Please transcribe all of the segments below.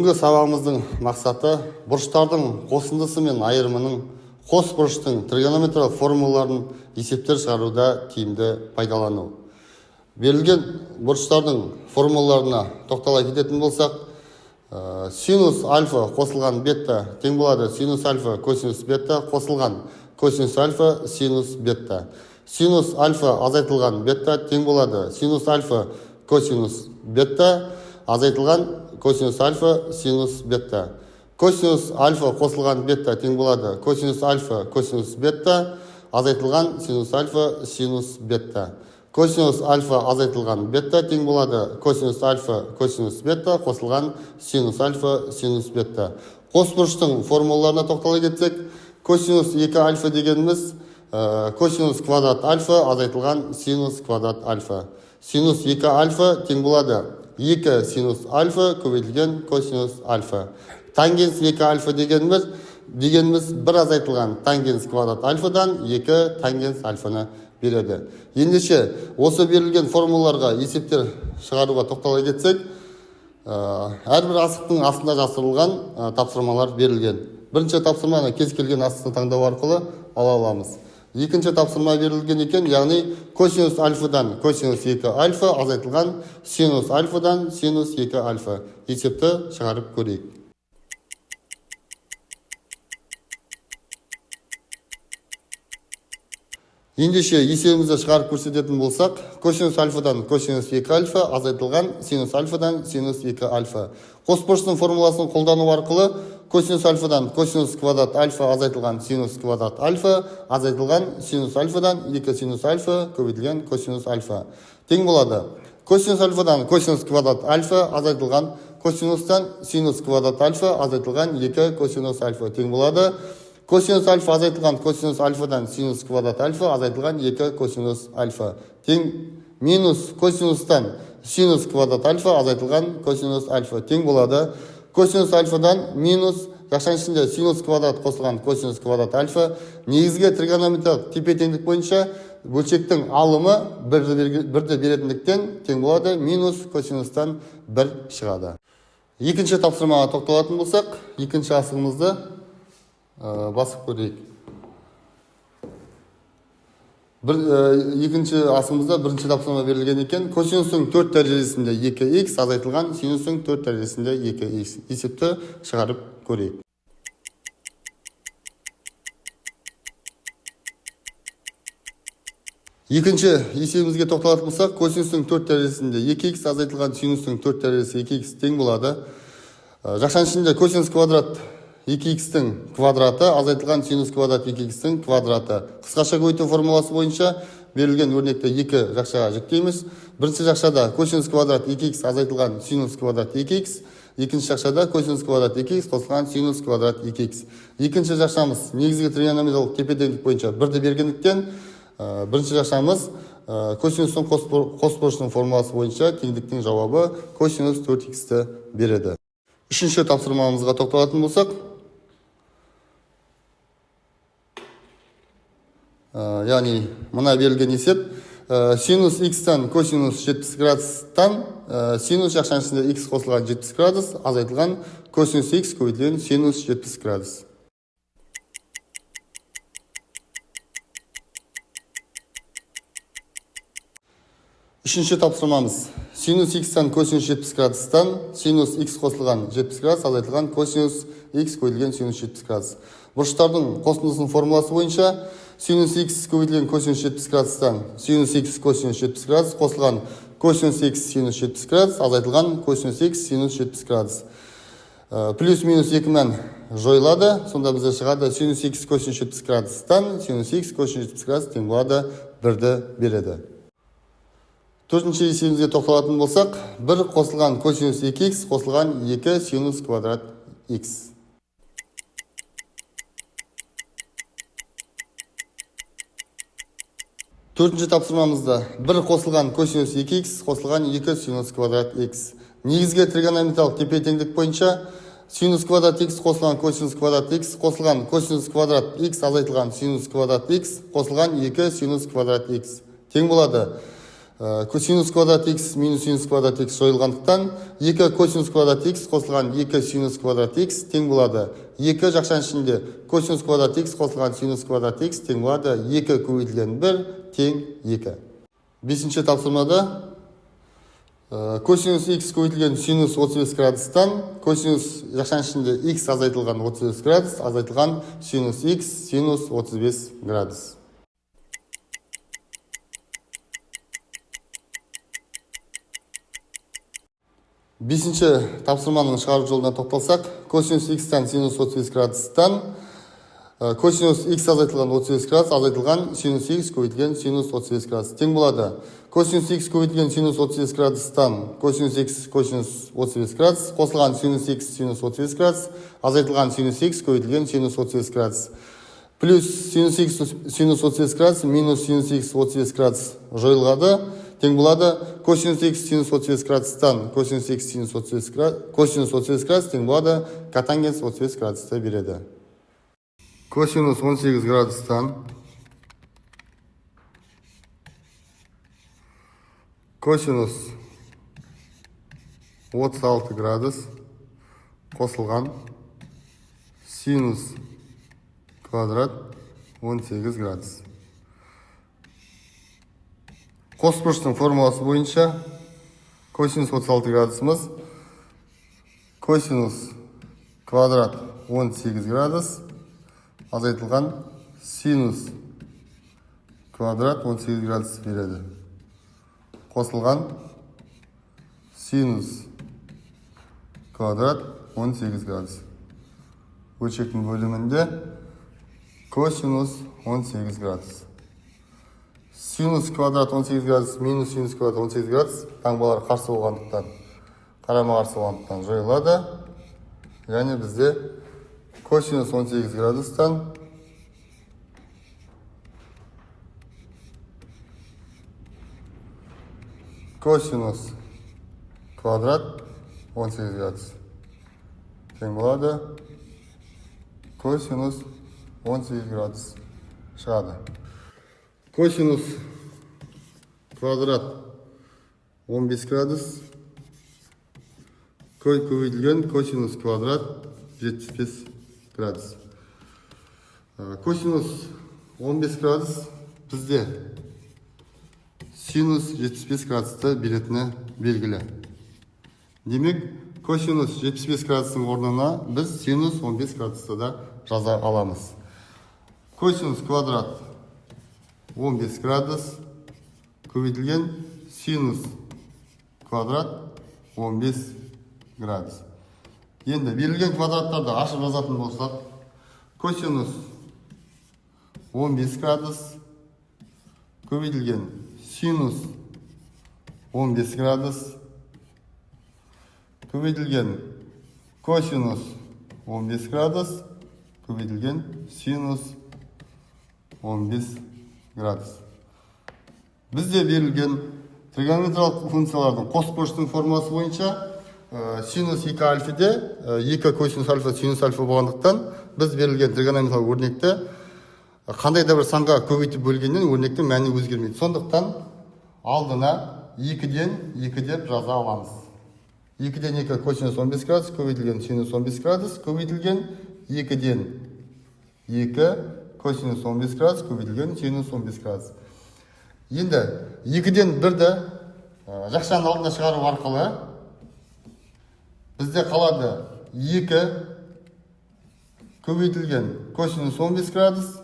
Бүгінгі сабағымыздың мақсаты бұрыштардың қосындысы мен айырымының қос бұрыштың тригонометриялық формулаларын есептер шығаруда тиімді пайдалану. Берілген бұрыштардың формулаларына тоқтала кететін болсақ, синус альфа қосылған бетта тең болады синус альфа косинус бетта қосылған косинус альфа синус бетта. Синус альфа азайтылған бетта тең болады синус альфа косинус бетта азайтылған косинус альфа синус бетта. Косинус альфа қосылған бетта тең болады косинус альфа косинус бетта азайтылған синус альфа синус бетта. Косинус альфа азайтылған бетта тең болады косинус альфа косинус бетта қосылған синус альфа синус бетта. Қос бұрыштың формулаларына тоқтала кетсек, косинус 2 альфа дегеніміз косинус квадрат альфа азайтылған синус квадрат альфа. Синус 2 альфа тең болады 2 синус альфа көбейтілген косинус альфа. Тангенс 2 альфа дегеніміз бір азайтылған тангенс квадрат альфадан 2 тангенс альфаны береді. Ендеше осы берілген формулаларға есептер шығаруға тоқтала кетсек, әрбір асықтың астында жасырылған тапсырмалар берілген. Бірінші тапсырманы кез келген астыны таңдау арқылы ала аламыз. Екінші тапсырма берілген екен, яғни косинус альфадан косинус 2 альфа азайтылған синус альфадан синус 2 альфа. Есепті шығарып көрейік. Ендеше есебімізді шығарып көрсететін болсақ, косинус альфадан косинус 2 альфа азайтылған синус альфадан синус 2 альфа. Қос бұрыштың формуласын қолдану арқылы косинус альфадан косинус квадрат альфа азайтылған синус квадрат альфа азайтылған синус альфадан 2 синус альфа көбейтілген косинус альфа. Тең болады. Косинус альфадан косинус квадрат альфа азайтылған косинустан синус квадрат альфа азайтылған 2 косинус альфа. Тең болады. Косинус альфа азайтылған косинус альфадан синус квадрат альфа азайтылған 2 косинус альфа. Тең минус косинустан синус квадрат альфа азайтылған косинус альфа. Тең болады. Косинус альфадан минус жақшаның ішінде синус квадрат қосылған косинус квадрат альфа. Негізгі тригонометриялық тепе-теңдік бойынша бөлшектің алымы бірді беретіндіктен тең болады минус косинустан 1 шығады. Екінші тапсырмаға тоқталатын болсақ, екінші асығымызды басып көрейік. Екінші асығымызда бірінші тапсырма берілген екен. Косинустың 4 дәрежесінде 2х азайтылған синустың 4 дәрежесінде 2х. Есепті шығарып көрейік. Екінші есебімізге тоқталатын болсақ, косинустың 4 дәрежесінде 2х азайтылған синустың 4 дәрежесі 2х тең болады. Жақшаның ішінде косинус квадрат 2х-тің квадраты азайтылған синус квадрат 2х-тің квадраты. Қысқаша көбейту формуласы бойынша берілген өрнекті 2 жақшаға жіктейміз. Бірінші жақшада косинус квадрат 2х азайтылған синус квадрат 2х, екінші жақшада косинус квадрат 2х қосылған синус квадрат 2х. Екінші жақшамыз негізгі тригонометриялық тепе-теңдік бойынша бірді бергендіктен, бірінші жақшамыз косинустың қос бұрыштың формуласы бойынша теңдіктің жауабы косинус 4х-ті береді. Үшінші тапсырмамызға тоқталатын болсақ, яғни мына берілген есеп синус х-тан косинус 70 градустан синус жақшаның ішінде х қосылған 70 градус азайтылған косинус х көбейтілген синус 70 градус. Үшінші тапсырмамыз синус х-тан косинус 70 градустан синус х қосылған 70 градус азайтылған косинус х көбейтілген синус 70 градус. Бұрыштардың қосындысының формуласы бойынша синус х көбейтілген косинус 70 градустан синус х косинус 70 градус қосылған косинус х синус 70 градус азайтылған косинус х синус 70 градус. Плюс минус 2 мән жойылады. Сонда бізде шығады синус х косинус 70 градустан синус х косинус 70 градус тең болады 1-ді береді. Төртінші есебімізге тоқталатын болсақ, 1 қосылған косинус 2х қосылған 2 синус квадрат х. Төртінші тапсырмамызда 1 қосылған косинус 2х қосылған 2 синус квадрат х. Негізгі тригонометриялық тепе-теңдік бойынша синус квадрат х қосылған косинус квадрат х қосылған косинус квадрат х азайтылған синус квадрат х қосылған 2 синус квадрат х. Тең болады. Косинус квадрат x минус синус квадрат x жойылғандықтан 2 косинус квадрат x қосылған 2 синус квадрат x тең болады 2 жақшаның ішінде косинус квадрат x қосылған синус квадрат x тең болады 2 көбейтілген 1 тең 2. Бесінші тапсырмада косинус x көбейтілген синус 35 градустан косинус жақшаның ішінде x азайтылған 35 градус азайтылған синус x синус 35 градус. Бесінші тапсырманың шығару жолына тоқталсақ, косинус x-тан синус 35 градустан косинус x азайтылған 35 градус азайтылған синус x көбейтілген синус 35 градус тең болады. Косинус x көбейтілген синус 35 градустан косинус x косинус 35 градус қосылған синус x синус 35 градус азайтылған синус x көбейтілген синус 35 градус. Плюс синус x синус 35 градус минус синус x 35 градус жойылады. Тең болады косинус x синус 35 градустан косинус x синус 35 градус тең болады котангенс 35 градусты береді. Косинус 18 градустан косинус 36 градус қосылған синус квадрат 18 градус. Қос бұрыштың формуласы бойынша косинус 36 градусымыз косинус квадрат 18 градус азайтылған синус квадрат 18 градус береді. Қосылған синус квадрат 18 градус. Бөлшектің бөлімінде косинус 18 градус. Синус квадрат 18 градус минус синус квадрат 18 градус таңбалар қарсы болғандықтан, қарама қарсы болғандықтан жойылады. Яғни бізде косинус 18 градустан косинус квадрат 18 градус тең болады косинус 18 градус шығады. Косинус квадрат 15 градус көбейтілген косинус квадрат 75 градус. Косинус 15 градус бізде синус 75 градусты беретіні белгілі. Демек, косинус 75 градустың орнына біз синус 15 градусты да жаза аламыз. Косинус квадрат 15 градус көбейтілген синус квадрат 15 градус. Енді берілген квадраттарды ашып жазатын болсақ, косинус 15 градус көбейтілген синус 15 градус көбейтілген косинус 15 градус көбейтілген синус 15 градус. Бізде берілген тригонометриялық функциялардың қос бұрыштың формуласы бойынша синус 2 альфаде 2 косинус альфа синус альфа болғандықтан біз берілген тригонометриялық өрнекті қандай да бір санға көбейтіп бөлгеннен өрнектің мәні өзгермейді. Сондықтан алдына 2-ден 2 деп жаза аламыз. 2-ден 2 косинус 15 градус көбейтілген синус 15 градус көбейтілген 2-ден 2 косинус 15 градус көбейтілген синус 15 градус. Енді 2-ден 1-ді жақшаның алдына шығару арқылы бізде қалады 2 көбейтілген косинус 15 градус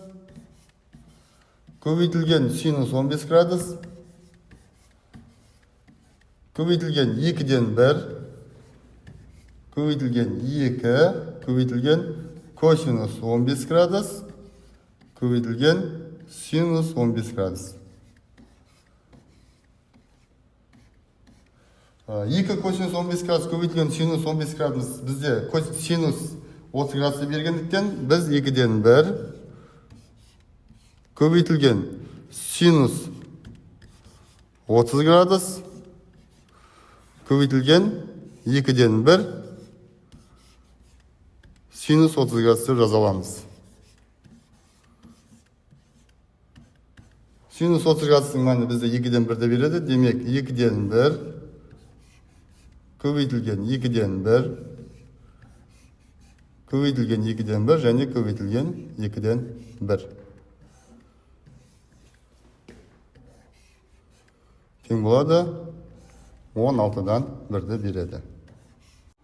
көбейтілген синус 15 градус көбейтілген 2-ден 1 көбейтілген 2 көбейтілген косинус 15 градус көбейтілген синус 15 градус. 2 косинус 15 градус көбейтілген синус 15 градус бізде синус 30 градусты бергендіктен біз 2-ден 1 көбейтілген синус 30 градус көбейтілген 2-ден 1 синус 30 градусты жаза аламыз. Синус 30 градустың мәні бізде 2-ден 1-ді береді. Демек, 2-ден 1 көбейтілген 2-ден 1 көбейтілген 2-ден 1 және көбейтілген 2-ден 1. Тең болады 16-дан 1-ді береді.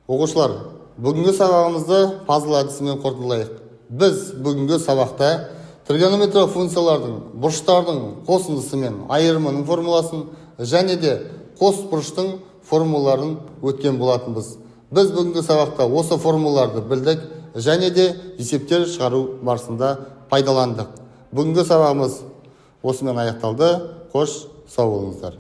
Оқушылар, бүгінгі сабағымызды пазл әдісімен қорытындылайық. Біз бүгінгі сабақта тригонометриялық функциялардың, бұрыштардың қосындысы мен айырымының формуласын және де қос бұрыштың формулаларын өткен болатынбыз. Біз бүгінгі сабақта осы формулаларды білдік және де есептер шығару барысында пайдаландық. Бүгінгі сабағымыз осымен аяқталды. Қош сау болыңыздар.